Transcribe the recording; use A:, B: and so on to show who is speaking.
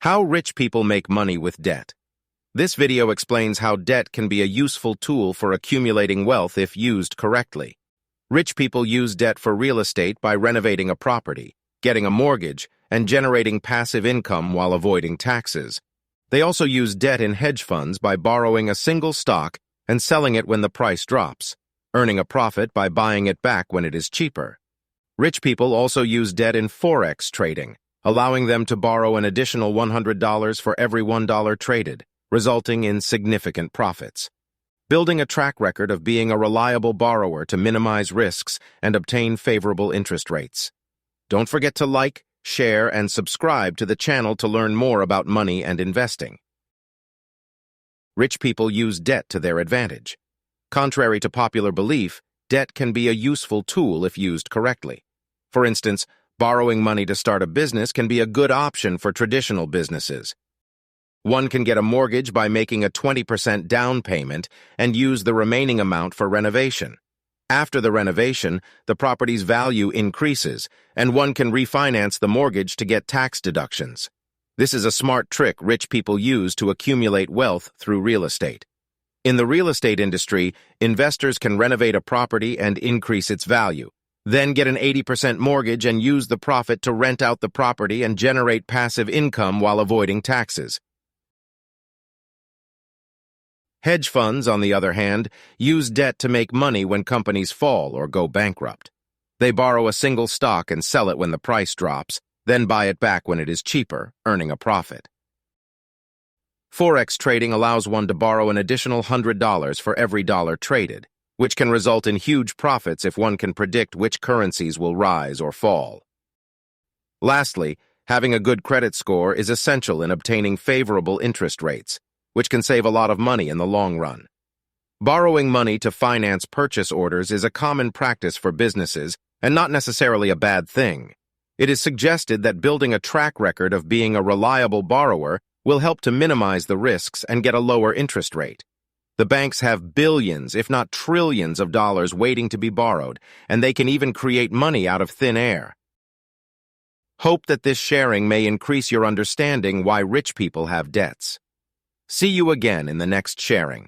A: How rich people make money with debt. This video explains how debt can be a useful tool for accumulating wealth if used correctly. Rich people use debt for real estate by renovating a property, getting a mortgage, and generating passive income while avoiding taxes. They also use debt in hedge funds by borrowing a single stock and selling it when the price drops, earning a profit by buying it back when it is cheaper. Rich people also use debt in forex trading, allowing them to borrow an additional $100 for every $1 traded, resulting in significant profits. Building a track record of being a reliable borrower to minimize risks and obtain favorable interest rates. Don't forget to like, share, and subscribe to the channel to learn more about money and investing. Rich people use debt to their advantage. Contrary to popular belief, debt can be a useful tool if used correctly. For instance, borrowing money to start a business can be a good option for traditional businesses. One can get a mortgage by making a 20% down payment and use the remaining amount for renovation. After the renovation, the property's value increases, and one can refinance the mortgage to get tax deductions. This is a smart trick rich people use to accumulate wealth through real estate. In the real estate industry, investors can renovate a property and increase its value, then get an 80% mortgage and use the profit to rent out the property and generate passive income while avoiding taxes. Hedge funds, on the other hand, use debt to make money when companies fall or go bankrupt. They borrow a single stock and sell it when the price drops, then buy it back when it is cheaper, earning a profit. Forex trading allows one to borrow an additional $100 for every dollar traded, which can result in huge profits if one can predict which currencies will rise or fall. Lastly, having a good credit score is essential in obtaining favorable interest rates, which can save a lot of money in the long run. Borrowing money to finance purchase orders is a common practice for businesses and not necessarily a bad thing. It is suggested that building a track record of being a reliable borrower will help to minimize the risks and get a lower interest rate. The banks have billions, if not trillions of dollars waiting to be borrowed, and they can even create money out of thin air. Hope that this sharing may increase your understanding why rich people have debts. See you again in the next sharing.